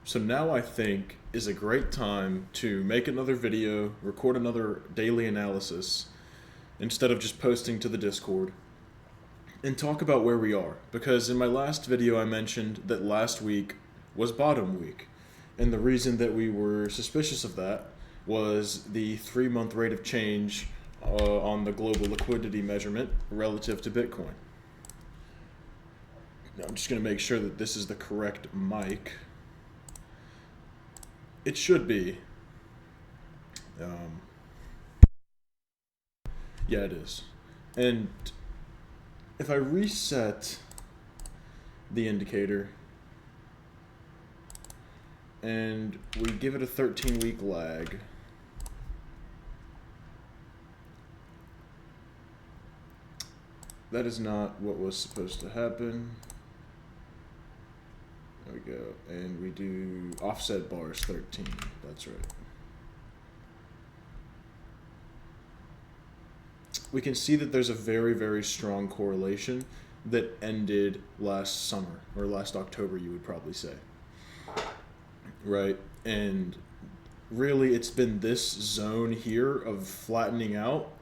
So now I think is a great time to make another video, record another daily analysis instead of just posting to the Discord, and talk about where we are. Because in my last video, I mentioned that last week was bottom week. And the reason that we were suspicious of that was the 3-month rate of change on the global liquidity measurement relative to Bitcoin. Now, I'm just going to make sure that this is the correct mic. It should be. Yeah, it is. And if I reset the indicator and we give it a 13-week lag, that is not what was supposed to happen. There we go. And we do offset bars 13. That's right. We can see that there's a very, very strong correlation that ended last summer, or last October, you would probably say. Right? And really, it's been this zone here of flattening out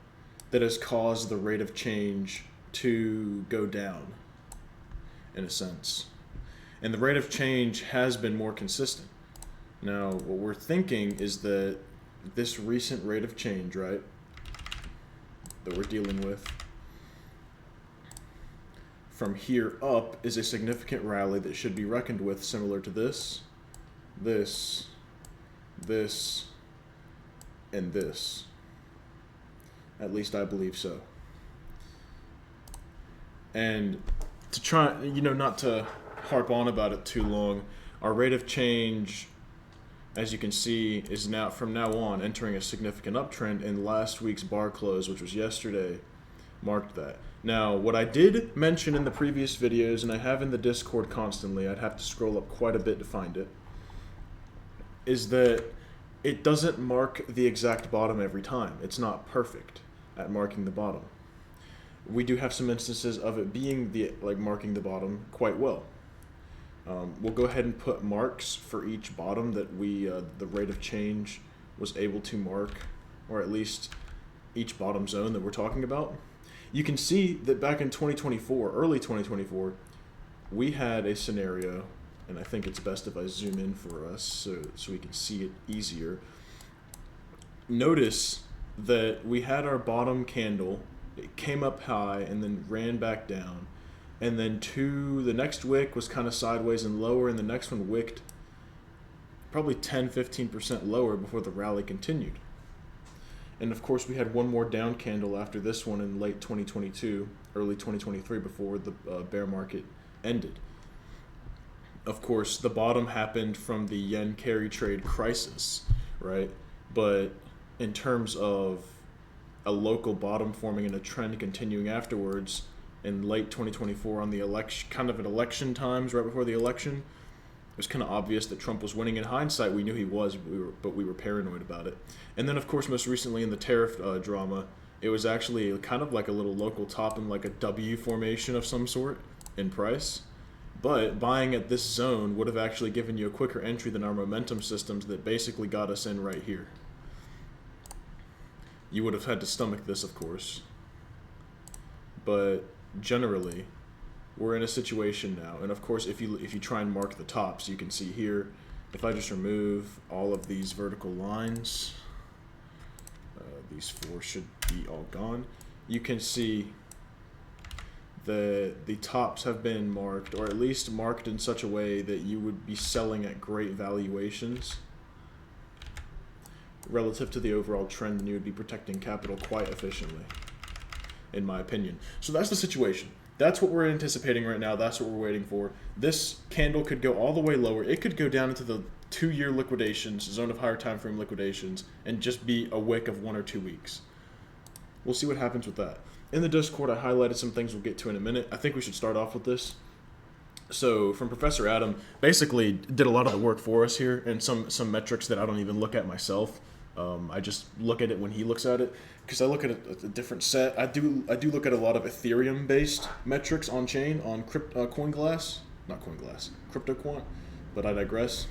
that has caused the rate of change to go down, in a sense. And the rate of change has been more consistent. Now, what we're thinking is that this recent rate of change, right, that we're dealing with, from here up is a significant rally that should be reckoned with, similar to this, and this. At least I believe so. And to try, not to harp on about it too long, our rate of change, as you can see, is now from now on entering a significant uptrend, and last week's bar close, which was yesterday, marked that. Now, what I did mention in the previous videos, and I have in the Discord constantly, I'd have to scroll up quite a bit to find it, is that it doesn't mark the exact bottom every time. It's not perfect at marking the bottom. We do have some instances of it being marking the bottom quite well. We'll go ahead and put marks for each bottom that the rate of change was able to mark, or at least each bottom zone that we're talking about. You can see that back in 2024, early 2024, we had a scenario, and I think it's best if I zoom in for us so we can see it easier. Notice that we had our bottom candle, it came up high and then ran back down. And then the next wick was kind of sideways and lower, and the next one wicked probably 10-15% lower before the rally continued. And of course, we had one more down candle after this one in late 2022, early 2023, before the bear market ended. Of course, the bottom happened from the yen carry trade crisis, right? But in terms of a local bottom forming and a trend continuing afterwards, in late 2024 on the election, kind of at election times, right before the election, it was kind of obvious that Trump was winning. In hindsight, we knew he was, but we were paranoid about it. And then, of course, most recently in the tariff drama, it was actually kind of like a little local top and like a W formation of some sort in price. But buying at this zone would have actually given you a quicker entry than our momentum systems that basically got us in right here. You would have had to stomach this, of course. But generally, we're in a situation now, and of course, if you try and mark the tops, you can see here, if I just remove all of these vertical lines, these 4 should be all gone, you can see that the tops have been marked, or at least marked in such a way that you would be selling at great valuations relative to the overall trend, and you would be protecting capital quite efficiently, in my opinion. So that's the situation. That's what we're anticipating right now. That's what we're waiting for. This candle could go all the way lower. It could go down into the 2-year liquidations, zone of higher time frame liquidations, and just be a wick of 1 or 2 weeks. We'll see what happens with that. In the Discord, I highlighted some things we'll get to in a minute. I think we should start off with this. So from Professor Adam, basically did a lot of the work for us here, and some metrics that I don't even look at myself. I just look at it when he looks at it, because I look at a different set. I do look at a lot of Ethereum-based metrics on chain on CryptoQuant, but I digress.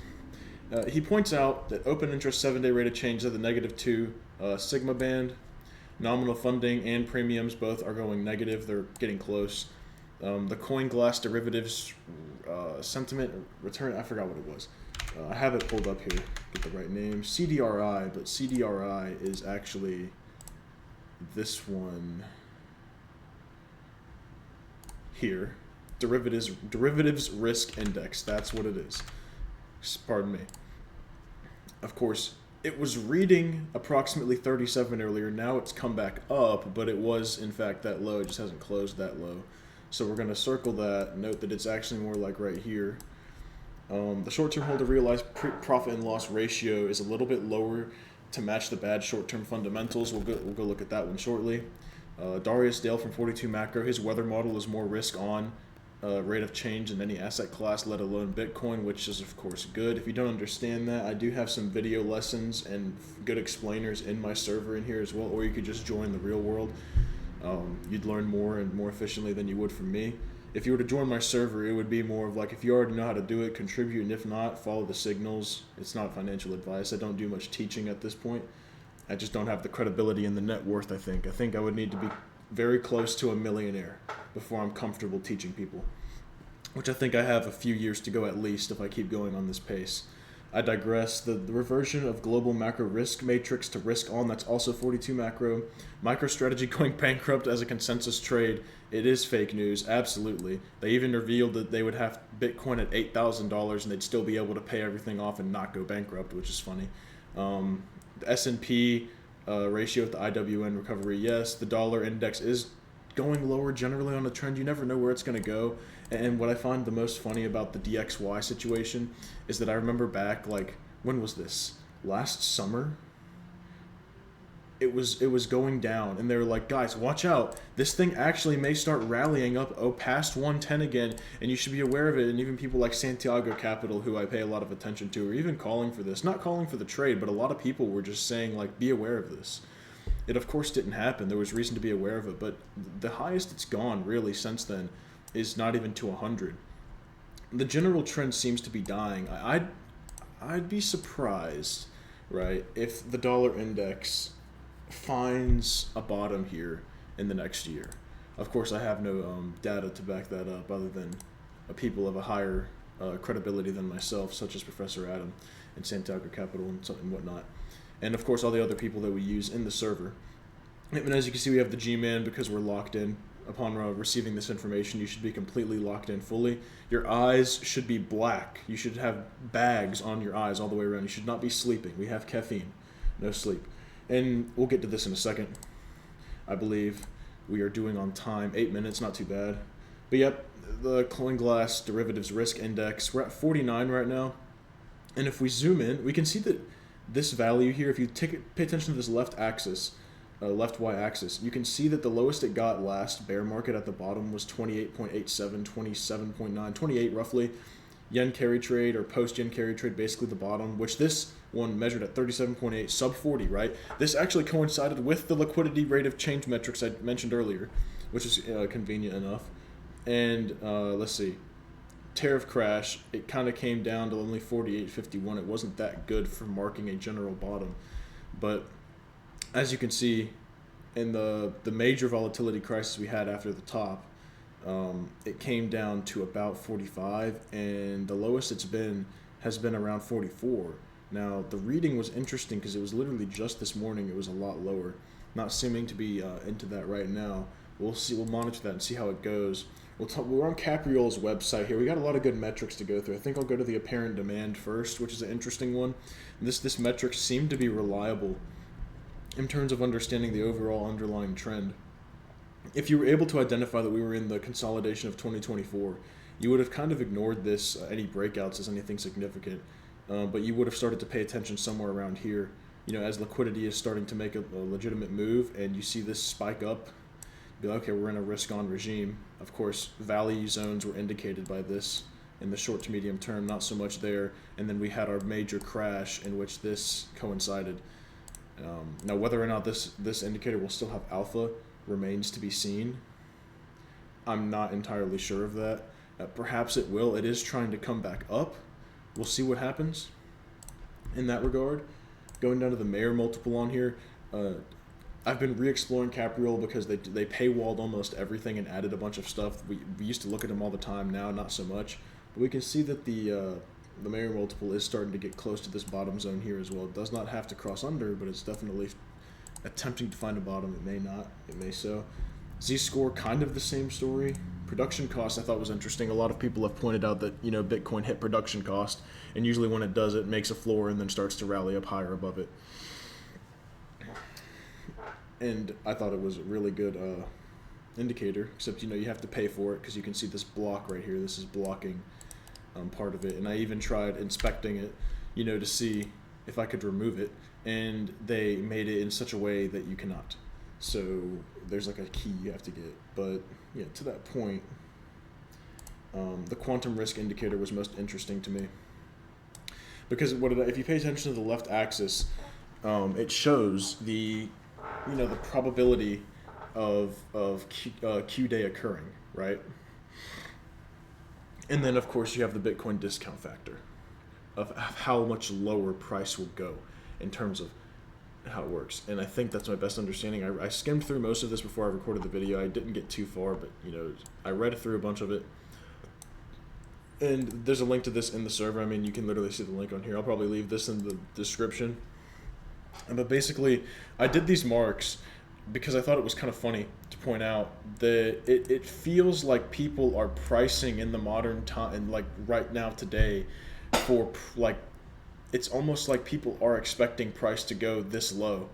He points out that open interest 7-day rate of change is at the -2 sigma band. Nominal funding and premiums both are going negative. They're getting close. The coin glass derivatives sentiment return, I forgot what it was. I have it pulled up here, get the right name. CDRI, but CDRI is actually this one here. Derivatives risk index. That's what it is. Pardon me. Of course, it was reading approximately 37 earlier. Now it's come back up, but it was in fact that low. It just hasn't closed that low. So we're going to circle that. Note that it's actually more like right here. The short-term hold to realized profit and loss ratio is a little bit lower to match the bad short-term fundamentals. We'll go look at that one shortly. Darius Dale from 42 Macro, his weather model is more risk on rate of change in any asset class, let alone Bitcoin, which is of course good. If you don't understand that, I do have some video lessons and good explainers in my server in here as well, or you could just join the real world. You'd learn more and more efficiently than you would from me. If you were to join my server, it would be more of like, if you already know how to do it, contribute, and if not, follow the signals. It's not financial advice. I don't do much teaching at this point. I just don't have the credibility and the net worth, I think. I think I would need to be very close to a millionaire before I'm comfortable teaching people, which I think I have a few years to go at least if I keep going on this pace. I digress. The reversion of global macro risk matrix to risk on, that's also 42 Macro. MicroStrategy going bankrupt as a consensus trade. It is fake news, absolutely. They even revealed that they would have Bitcoin at $8,000 and they'd still be able to pay everything off and not go bankrupt, which is funny. The S&P ratio with the IWN recovery, yes. The dollar index is going lower generally on a trend. You never know where it's going to go. And what I find the most funny about the DXY situation is that I remember back, like, when was this? Last summer? It was going down, and they were like, guys, watch out. This thing actually may start rallying up past 110 again, and you should be aware of it. And even people like Santiago Capital, who I pay a lot of attention to, are even calling for this. Not calling for the trade, but a lot of people were just saying, like, be aware of this. It, of course, didn't happen. There was reason to be aware of it, but the highest it's gone, really, since then is not even to 100. The general trend seems to be dying. I'd be surprised, right, if the dollar index finds a bottom here in the next year. Of course, I have no data to back that up other than people of a higher credibility than myself, such as Professor Adam and Santiago Capital and whatnot. And of course, all the other people that we use in the server. And as you can see, we have the G-Man because we're locked in. Upon receiving this information, you should be completely locked in fully. Your eyes should be black. You should have bags on your eyes all the way around. You should not be sleeping. We have caffeine, no sleep. And we'll get to this in a second. I believe we are doing on time. 8 minutes, not too bad. But yep, the CoinGlass Derivatives Risk Index, we're at 49 right now. And if we zoom in, we can see that this value here, if you pay attention to this left axis, left y-axis, you can see that the lowest it got last bear market at the bottom was 28.87, 27.9, 28 roughly. Yen carry trade or post-yen carry trade, basically the bottom, which this one measured at 37.8, sub 40, right? This actually coincided with the liquidity rate of change metrics I mentioned earlier, which is convenient enough. And let's see, tariff crash, it kind of came down to only 48.51. It wasn't that good for marking a general bottom. But as you can see, in the major volatility crisis we had after the top, it came down to about 45, and the lowest it's been has been around 44. Now, the reading was interesting because it was literally just this morning it was a lot lower. Not seeming to be into that right now. We'll see. We'll monitor that and see how it goes. We're on Capriol's website here. We got a lot of good metrics to go through. I think I'll go to the apparent demand first, which is an interesting one. This metric seemed to be reliable in terms of understanding the overall underlying trend. If you were able to identify that we were in the consolidation of 2024, you would have kind of ignored this, any breakouts as anything significant, but you would have started to pay attention somewhere around here. You know, as liquidity is starting to make a legitimate move and you see this spike up, be like, okay, we're in a risk-on regime. Of course, value zones were indicated by this in the short to medium term, not so much there. And then we had our major crash in which this coincided. Now, whether or not this indicator will still have alpha remains to be seen. I'm not entirely sure of that. Perhaps it will. It is trying to come back up. We'll see what happens. in that regard. Going down to the Mayer multiple on here, I've been re-exploring Capriol because they paywalled almost everything and added a bunch of stuff. We used to look at them all the time, now not so much. But we can see that the Mayer multiple is starting to get close to this bottom zone here as well. It does not have to cross under, but it's definitely attempting to find a bottom. It may not, it may so. Z-score, kind of the same story. Production cost I thought was interesting. A lot of people have pointed out that, you know, Bitcoin hit production cost, and usually when it does, it makes a floor and then starts to rally up higher above it. And I thought it was a really good indicator, except, you know, you have to pay for it because you can see this block right here. This is blocking part of it, and I even tried inspecting it, you know, to see if I could remove it, and they made it in such a way that you cannot. So there's like a key you have to get. But yeah, to that point, the quantum risk indicator was most interesting to me because if you pay attention to the left axis, it shows the, you know, the probability of Q day occurring, right? And then of course you have the Bitcoin discount factor of how much lower price will go in terms of how it works. And I think that's my best understanding. I skimmed through most of this before I recorded the video. I didn't get too far, but, you know, I read through a bunch of it. And there's a link to this in the server. I mean, you can literally see the link on here. I'll probably leave this in the description. But basically, I did these marks because I thought it was kind of funny to point out that it feels like people are pricing in the modern time, and like right now today, for like, it's almost like people are expecting price to go this low,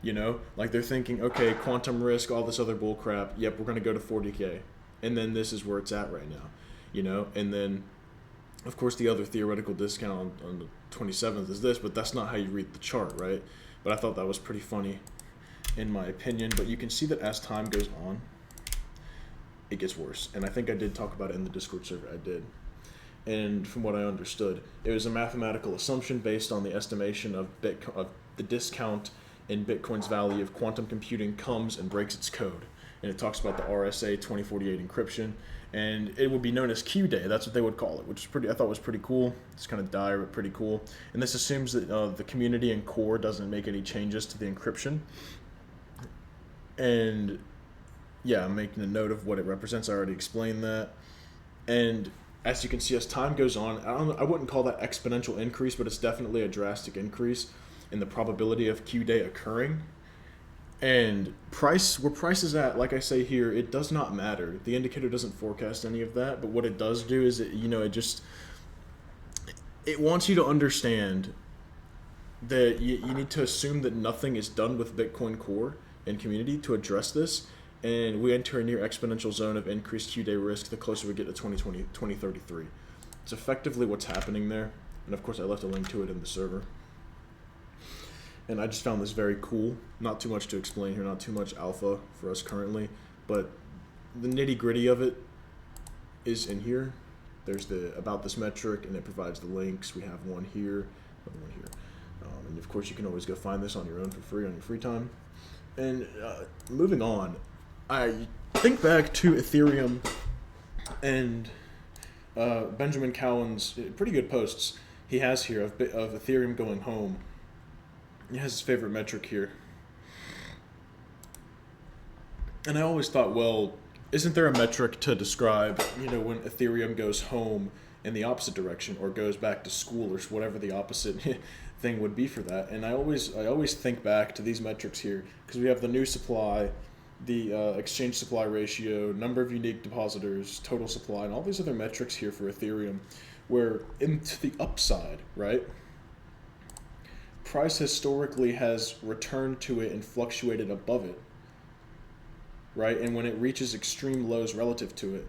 you know? Like they're thinking, okay, quantum risk, all this other bull crap, yep, we're going to go to 40K. And then this is where it's at right now, you know? And then, of course, the other theoretical discount on the 27th is this, but that's not how you read the chart, right? But I thought that was pretty funny, in my opinion. But you can see that as time goes on, it gets worse. And I think I did talk about it in the Discord server. I did. And from what I understood, it was a mathematical assumption based on the estimation of the discount in Bitcoin's value if quantum computing comes and breaks its code. And it talks about the RSA 2048 encryption, and it would be known as Q Day. That's what they would call it, which is I thought was pretty cool. It's kind of dire, but pretty cool. And this assumes that the community and core doesn't make any changes to the encryption. And yeah, I'm making a note of what it represents. I already explained that. And as you can see, as time goes on, I wouldn't call that exponential increase, but it's definitely a drastic increase in the probability of Q Day occurring. And where price is at, like I say here, it does not matter. The indicator doesn't forecast any of that, but what it does do is it wants you to understand that you need to assume that nothing is done with Bitcoin Core and community to address this. And we enter a near exponential zone of increased Q-day risk the closer we get to 2033. It's effectively what's happening there. And of course, I left a link to it in the server. And I just found this very cool. Not too much to explain here, not too much alpha for us currently. But the nitty-gritty of it is in here. There's the about this metric, and it provides the links. We have one here, another one here. And of course, you can always go find this on your own for free on your free time. And moving on, I think back to Ethereum and Benjamin Cowan's pretty good posts he has here of Ethereum going home. He has his favorite metric here. And I always thought, well, isn't there a metric to describe, when Ethereum goes home in the opposite direction or goes back to school or whatever the opposite thing would be for that? And I always think back to these metrics here because we have the new supply, the exchange supply ratio, number of unique depositors, total supply, and all these other metrics here for Ethereum where into the upside, right? Price historically has returned to it and fluctuated above it, right? And when it reaches extreme lows relative to it,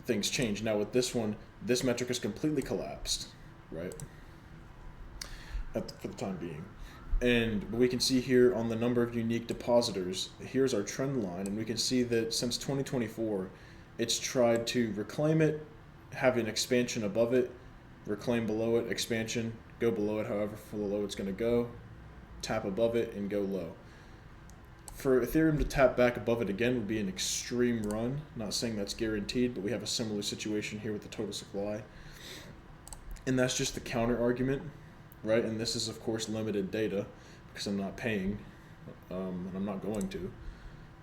things change. Now with this one, this metric is completely collapsed, right? For the time being. And we can see here on the number of unique depositors, here's our trend line, and we can see that since 2024, it's tried to reclaim it, have an expansion above it, reclaim below it, expansion, go below it however low it's going to go, tap above it, and go low. For Ethereum to tap back above it again would be an extreme run. Not saying that's guaranteed, but we have a similar situation here with the total supply. And that's just the counter argument right? And this is, of course, limited data because I'm not paying, and I'm not going to.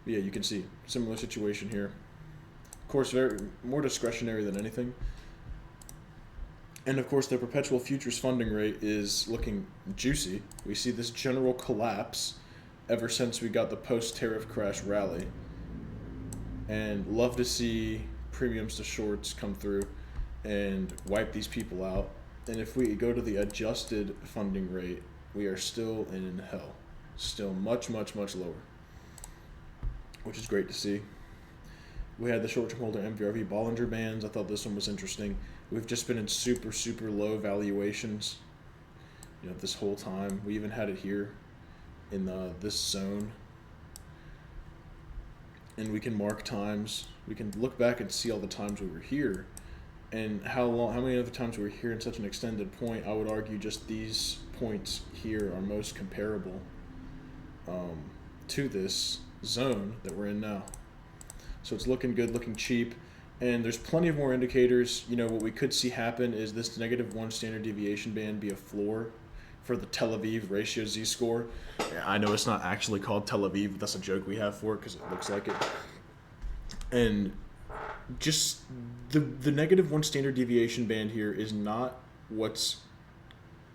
But yeah, you can see similar situation here. Of course, very more discretionary than anything. And of course, the perpetual futures funding rate is looking juicy. We see this general collapse ever since we got the post-tariff crash rally. And love to see premiums to shorts come through and wipe these people out. And if we go to the adjusted funding rate, we are still in hell. Still much, much, much lower, which is great to see. We had the short-term holder MVRV Bollinger Bands. I thought this one was interesting. We've just been in super, super low valuations, this whole time. We even had it here in this zone. And we can mark times. We can look back and see all the times we were here and how many other times we were here in such an extended point. I would argue just these points here are most comparable to this zone that we're in now. So it's looking good, looking cheap. And there's plenty of more indicators. What we could see happen is this -1 standard deviation band be a floor for the Tel Aviv ratio z-score. I know it's not actually called Tel Aviv, but that's a joke we have for it because it looks like it. And just the -1 standard deviation band here is not what's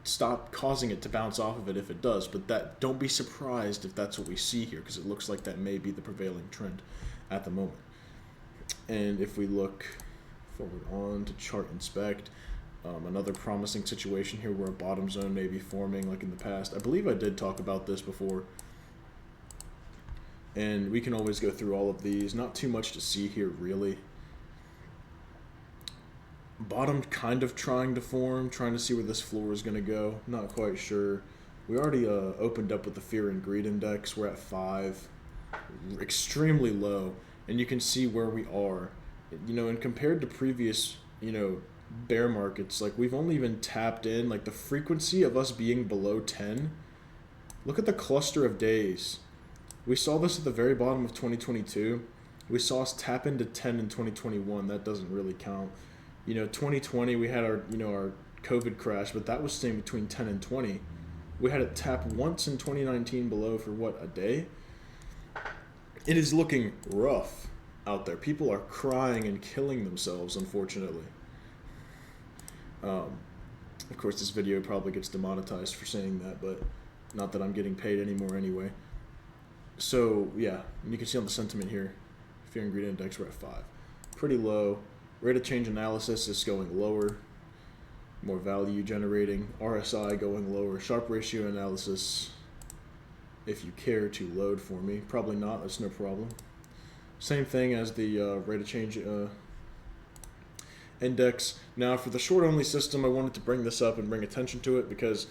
stopped causing it to bounce off of it if it does, but don't be surprised if that's what we see here because it looks like that may be the prevailing trend at the moment. And if we look forward on to chart inspect, another promising situation here where a bottom zone may be forming like in the past. I believe I did talk about this before. And we can always go through all of these. Not too much to see here, really. Bottom kind of trying to form, trying to see where this floor is going to go. Not quite sure. We already opened up with the fear and greed index. We're at 5. Extremely low. And you can see where we are. And compared to previous, bear markets, like we've only been tapped in, like the frequency of us being below 10. Look at the cluster of days. We saw this at the very bottom of 2022. We saw us tap into 10 in 2021. That doesn't really count. 2020 we had our COVID crash, but that was staying between 10 and 20. We had it tap once in 2019 below for a day. It is looking rough out there. People are crying and killing themselves, unfortunately. Of course, this video probably gets demonetized for saying that, but not that I'm getting paid anymore anyway. So, yeah, and you can see on the sentiment here, fear and greed index, we're at 5. Pretty low. Rate of change analysis is going lower. More value generating. RSI going lower. Sharp ratio analysis, if you care to load for me. Probably not, that's no problem. Same thing as the rate of change index. Now for the short only system, I wanted to bring this up and bring attention to it because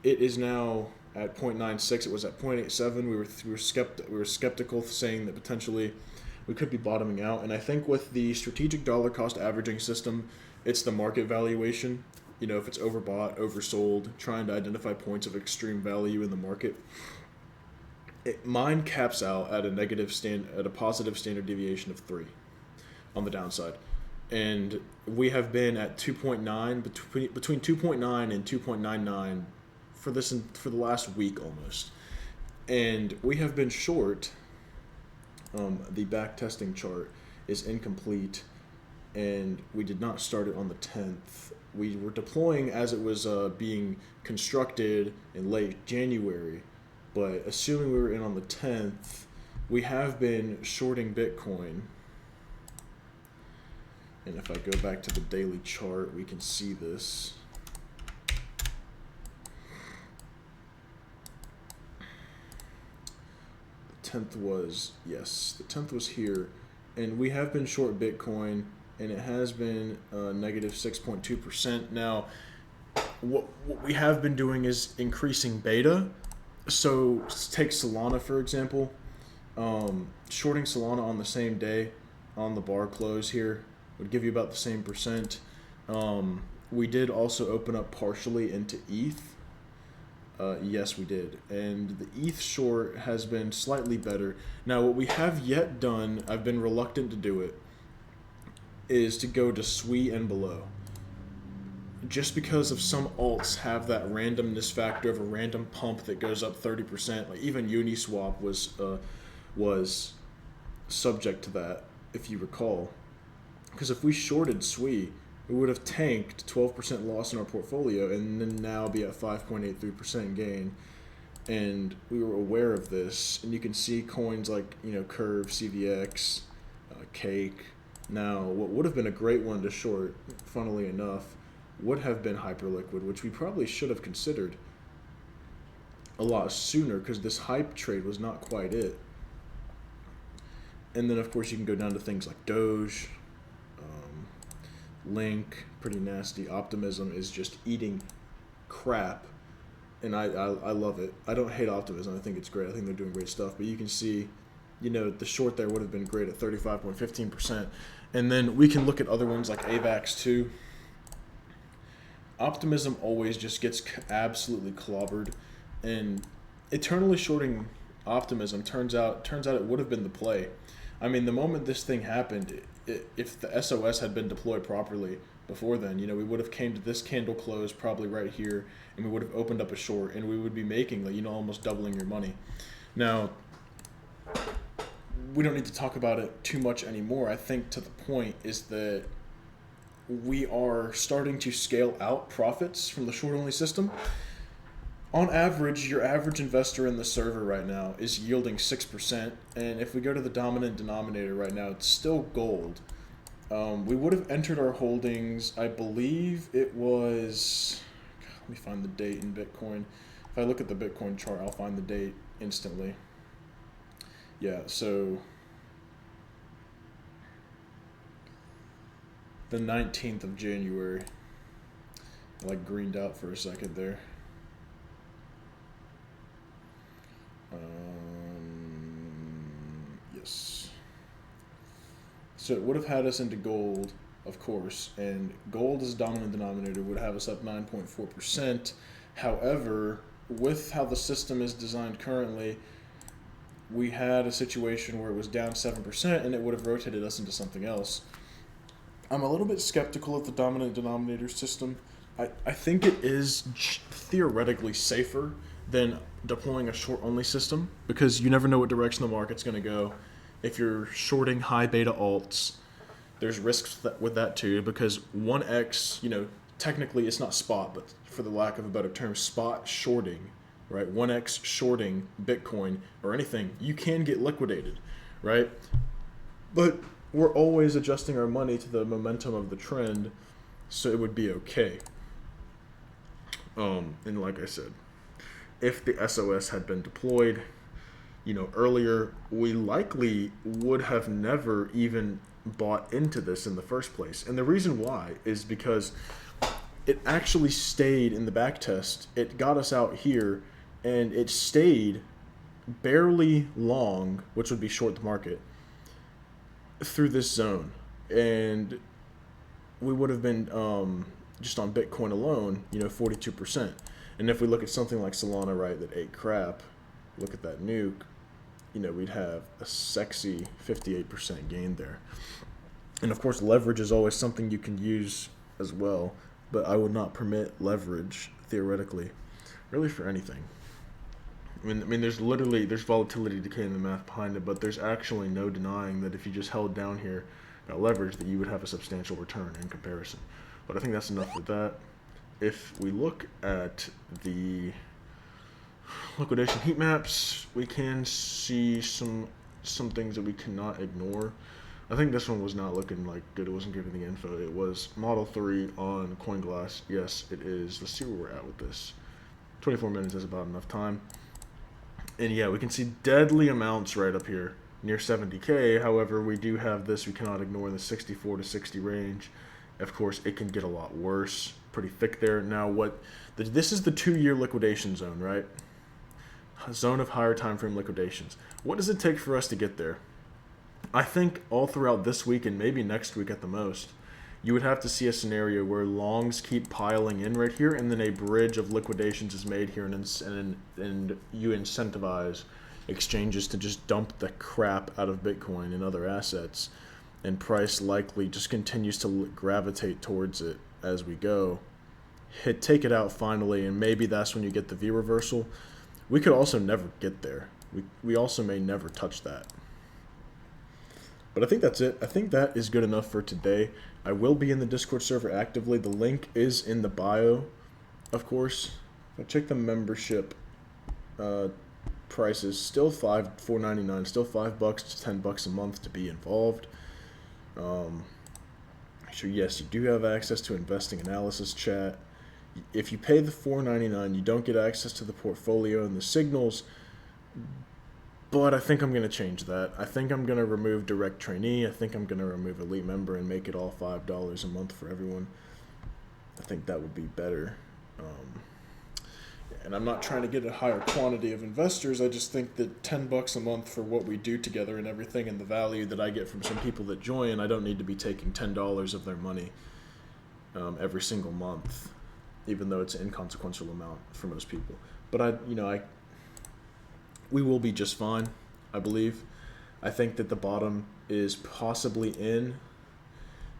it is now at 0.96. It was at 0.87. We were skeptical, saying that potentially we could be bottoming out. And I think with the strategic dollar cost averaging system, it's the market valuation. If it's overbought, oversold, trying to identify points of extreme value in the market. Mine caps out at a positive standard deviation of 3 on the downside. And we have been at 2.9, between 2.9 and 2.99 for the last week almost. And we have been short. The back testing chart is incomplete, and we did not start it on the 10th. We were deploying as it was being constructed in late January, but assuming we were in on the 10th, we have been shorting Bitcoin. And if I go back to the daily chart, we can see this. The 10th was here, and we have been short Bitcoin, and it has been negative 6.2%. Now, what we have been doing is increasing beta. So take Solana, for example. Shorting Solana on the same day on the bar close here would give you about the same percent. We did also open up partially into ETH. Yes, we did. And the ETH short has been slightly better. Now, what we have yet done, I've been reluctant to do it, is to go to SWE and below. just because of some alts have that randomness factor of a random pump that goes up 30%, like even Uniswap was subject to that, if you recall. Because if we shorted SWE, we would have tanked 12% loss in our portfolio and then now be at 5.83% gain. And we were aware of this, and you can see coins like, Curve, CVX, Cake. Now, what would have been a great one to short, funnily enough, would have been Hyperliquid, which we probably should have considered a lot sooner because this hype trade was not quite it. And then, of course, you can go down to things like Doge, Link, pretty nasty. Optimism is just eating crap, and I love it. I don't hate Optimism. I think it's great. I think they're doing great stuff. But you can see, the short there would have been great at 35.15%. And then we can look at other ones like AVAX too. Optimism always just gets absolutely clobbered, and eternally shorting Optimism turns out it would have been the play. I mean, the moment this thing happened, if the SOS had been deployed properly before then, we would have came to this candle close probably right here, and we would have opened up a short, and we would be making, almost doubling your money. Now, we don't need to talk about it too much anymore. I think to the point is that we are starting to scale out profits from the short-only system. On average, your average investor in the server right now is yielding 6%, and if we go to the dominant denominator right now, it's still gold. We would have entered our holdings, I believe it was, let me find the date in Bitcoin. If I look at the Bitcoin chart, I'll find the date instantly. Yeah, so the 19th of January. I greened out for a second there. Yes. So it would have had us into gold, of course, and gold as a dominant denominator would have us up 9.4%. However, with how the system is designed currently, we had a situation where it was down 7% and it would have rotated us into something else. I'm a little bit skeptical of the dominant denominator system. I think it is theoretically safer than deploying a short-only system because you never know what direction the market's going to go. If you're shorting high beta alts, there's risks with that too because 1x, technically it's not spot, but for the lack of a better term, spot shorting, right? 1x shorting Bitcoin or anything, you can get liquidated, right? But we're always adjusting our money to the momentum of the trend, so it would be okay. And like I said, if the SOS had been deployed, earlier, we likely would have never even bought into this in the first place. And the reason why is because it actually stayed in the back test. It got us out here, and it stayed barely long, which would be short the market, through this zone. And we would have been, just on Bitcoin alone, 42%. And if we look at something like Solana, right, that ate crap, look at that nuke, we'd have a sexy 58% gain there. And of course, leverage is always something you can use as well, but I would not permit leverage, theoretically, really for anything. I mean, there's volatility decay in the math behind it, but there's actually no denying that if you just held down here, got leverage, that you would have a substantial return in comparison. But I think that's enough with that. If we look at the liquidation heat maps, we can see some things that we cannot ignore. I think this one was not looking like good. It wasn't giving the info. It was Model 3 on CoinGlass. Yes, it is. Let's see where we're at with this. 24 minutes is about enough time. And yeah, we can see deadly amounts right up here near 70K. However, we do have this. We cannot ignore the 64 to 60 range. Of course, it can get a lot worse. Pretty thick there. Now, this is the 2-year liquidation zone, right? Zone of higher time frame liquidations. What does it take for us to get there? I think all throughout this week and maybe next week at the most, you would have to see a scenario where longs keep piling in right here, and then a bridge of liquidations is made here, and you incentivize exchanges to just dump the crap out of Bitcoin and other assets, and price likely just continues to gravitate towards it as we go. take it out finally, and maybe that's when you get the V reversal. We could also never get there. We also may never touch that. But I think that's it. I think that is good enough for today. I will be in the Discord server actively. The link is in the bio, of course. If I check the membership prices, still $4.99, still $5 to $10 a month to be involved. So yes, you do have access to investing analysis chat. If you pay the $4.99, you don't get access to the portfolio and the signals. But I think I'm going to change that. I think I'm going to remove direct trainee. I think I'm going to remove elite member and make it all $5 a month for everyone. I think that would be better. And I'm not trying to get a higher quantity of investors. I just think that $10 a month for what we do together and everything, and the value that I get from some people that join, I don't need to be taking $10 of their money every single month, even though it's an inconsequential amount for most people. But we will be just fine, I believe. I think that the bottom is possibly in.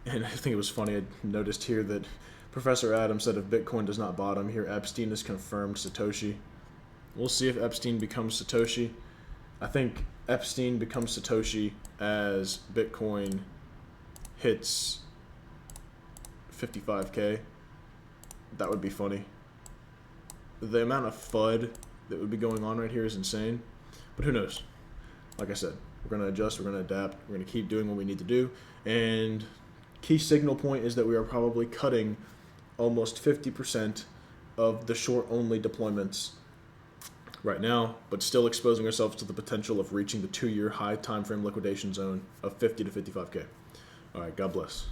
And I think it was funny, I noticed here that Professor Adams said if Bitcoin does not bottom, here Epstein has confirmed Satoshi. We'll see if Epstein becomes Satoshi. I think Epstein becomes Satoshi as Bitcoin hits 55K. That would be funny. The amount of FUD that would be going on right here is insane. But who knows? Like I said, we're going to adjust, we're going to adapt, we're going to keep doing what we need to do. And key signal point is that we are probably cutting almost 50% of the short-only deployments right now, but still exposing ourselves to the potential of reaching the 2-year high time frame liquidation zone of 50 to 55K. All right, God bless.